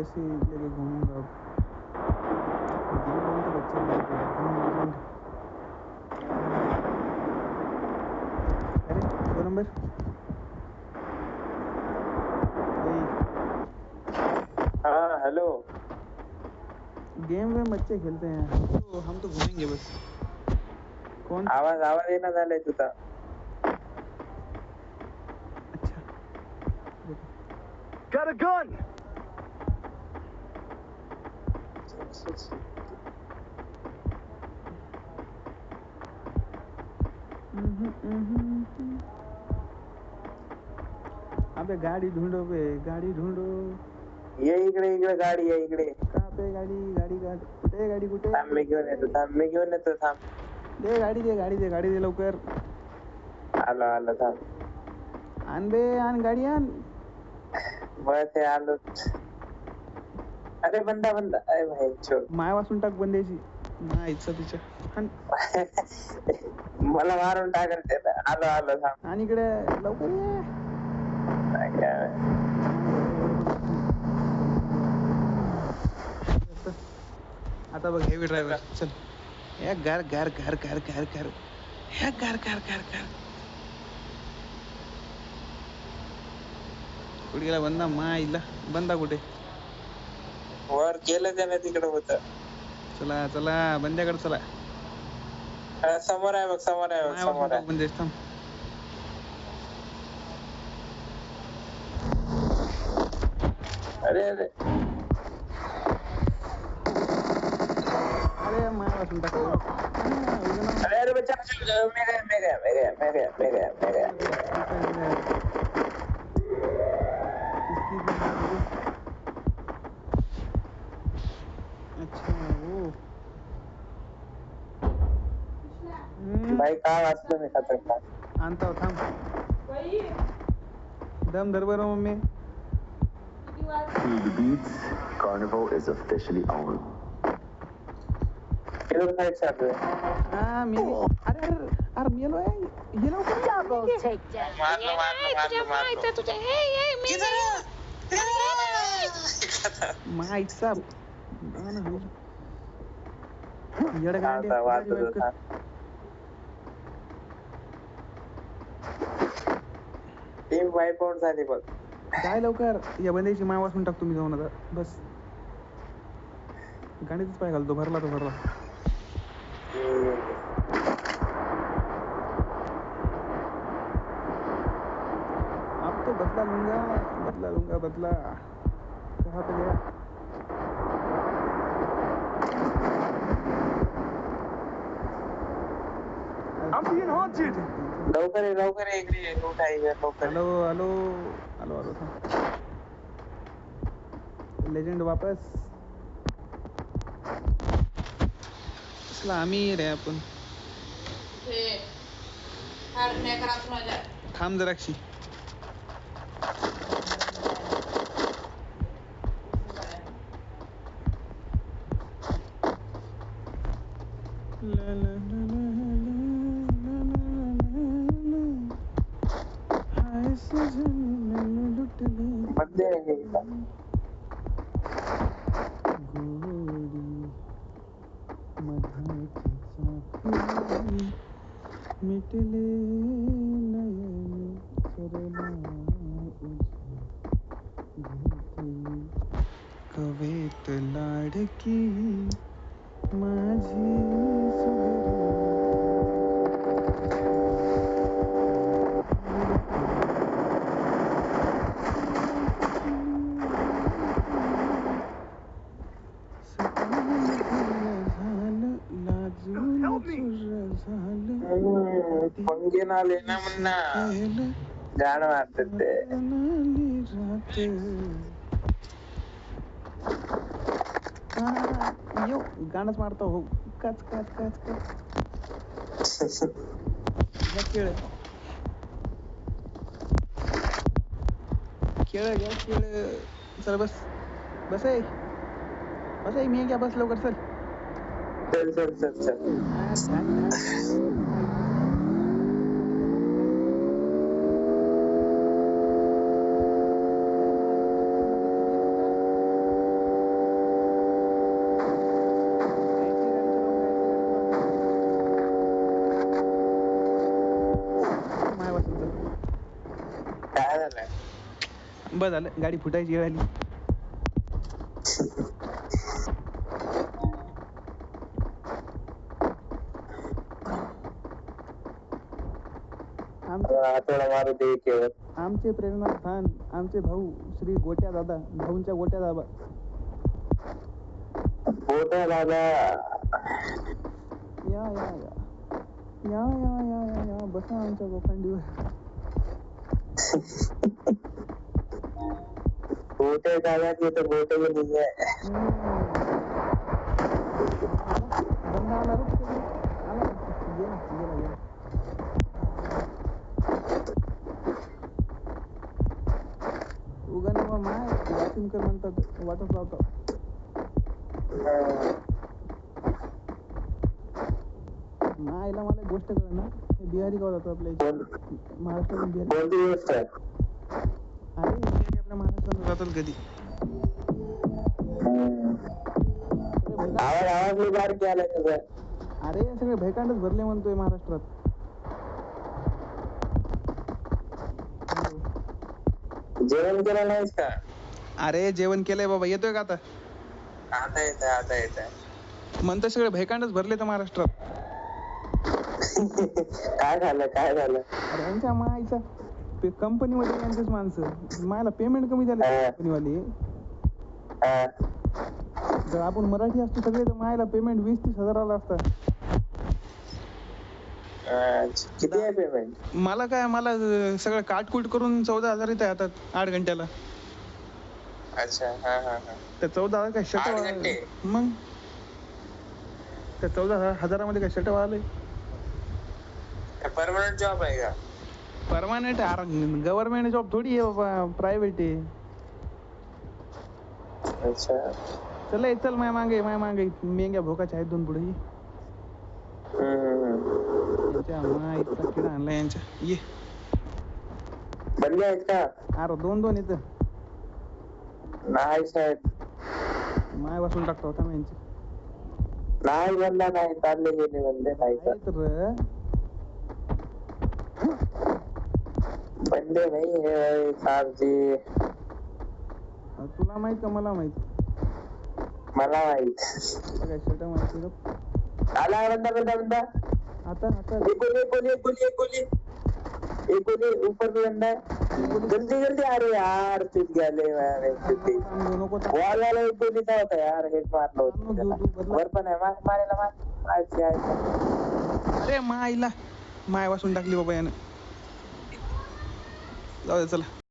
ऐसे ही लेके घूमूंगा अब। गेम तो बच्चे खेलते हैं। अरे 2 नंबर हाँ हेलो। गेम में बच्चे खेलते हैं, हम तो घूमेंगे बस। कौन? आवाज येईना झालाय तुझा। अच्छा Got a gun! अबे गाड़ी ढूंढो बे, गाड़ी ढूंढो। ये इकडे गाडी आहे इकडे। कहाँ पे गाड़ी? गाड़ी कुठे आहे गाडी? कुठे? थांब मी घेऊन येतो थांब। दे गाडी दे लवकर। आलो थांब। आण बे, आण गाडी आण। बस हे आलो। अरे बंदा अरे भाई छोड। माय वाचून टाक बंद्याची, मायचा तिच्या हाण. मला मारून टाकल ते. आलो थांब। आणि इकडे लवकर ये. आता बघ हेवी ड्रायव्हर चल. हे घर हे घर कुठे गेला बंदा? माईला बंदा कुठे? वर गेलं त्याने तिकडे होत. चला बंद्याकडे चला. समोर आहे बघ समोर आहे. बंदेश थांब. अरे माय वाचून टाक. अरे बच्चा मेरे अच्छा वो भाई काय वाचलं मी खतरनाक. आणता हो, थांब. दम धर बरं mummy. The Beats Carnival is officially on. किधर साइड से आते हैं? हाँ मेरी अरे मेलो है ये लोग Double takedown. मार तुझे माइक साहब येडा गांडे टीम वाइप आउट झाली बघ. काय लवकर या बंद्याची माय वाचून टाक तुम्ही जाऊन आता बस. गाडीतच पाय घालतो. भरला अब तो बदला लूंगा कहाँ पे गया? I'm being haunted! लवकर इकडे उठाई लवकर. हेलो था लेजेंड वापस. आम्ही रे आपण थांब जराक्षी. बंदे मिटले नयन सरला कवेत लाडकी माझी पंगे ना लेना मुन्ना. गाणं वाटत ते. यो गाणंच मारतो हो. काच खेळ चल बस आहे मी क्या बस लवकर चल. झालं बस झालं, गाडी फुटायची वेळ आली. थोडा मारू दे केवळ. आमचे प्रेरणानाथ खान, आमचे भाऊ श्री गोट्या दादा, भाऊंच्या गोट्या दादा. मोठा दादा या या या या या या या या बसा आमच्या गोखंडीवर. मोठे दादा की तर मोठे नाही आहे. बंदा आला रे तिकडे. आला गेला गेला गेला. उगाने मग माय वाशिंकर म्हणतात वाटत लावतात. मायला मला एक गोष्ट कळ ना, हे बिहारी गाव जातो आपल्या इथे. महाराष्ट्रातून बिहारी. कोणती गोष्ट आहे? अरे बिहारी आपल्या महाराष्ट्रात जातात कधी. आवाज मी बारीक आलाय तुझा. अरे सगळे भैकांडच भरले म्हणतोय महाराष्ट्रात. जेवण केलं नाहीस का? अरे जेवण केलंय बाबा, येतोय का आता? आता येत आता येत. म्हणतोय सगळे भैकांडच भरले तर महाराष्ट्रात. काय झालं काय झालं? अरे यांच्या मायचा कंपनीमध्ये यांचेच माणसं मला पेमेंट कमी झालं कंपनीवाले. जर आपण मराठी असतो सगळे तर मायला पेमेंट 20-30 हजाराला असतं. किती आहे पेमेंट? मला काय, मला सगळं काटकूट करून 14,000 येत आहे आता 8 घंट्याला. अच्छा हा हा हा. त्या 14,000 काय 8 शट घंटे? मग त्या 14,000 मध्ये काय शट वाले. परमनंट जॉब आहे का? परमानेंट गव्हर्नमेंट जॉब थोडी आहे बाबा, प्रायव्हेट आहे. अच्छा चल चल माय मागे मेंग्या भोकाच्या आहेत 2 पुढे. यांच्या माईचा किडा आणला यांच्या. ये बनले आहेत का? अरे 2-2 येतं. नाही साहेब माय वाचून टाकतो होता मी यांची. नाही बनला नाही, चालले गेले बनले नाही तर. तर बनले नाही हे साहेबजी. तुला माहित का मला माहित? मला माहित. काय शट माहिती आला बंदा आता एक ऊपर भी बंदा है. जल्दी आ रहे यार, चुप गए नको वॉल वाला एक गोली का होता यार, हेड मारलो वर पण आहे. मारेला अरे मायला माय वाचून टाकली बाबा यानं. जाऊ दे चला.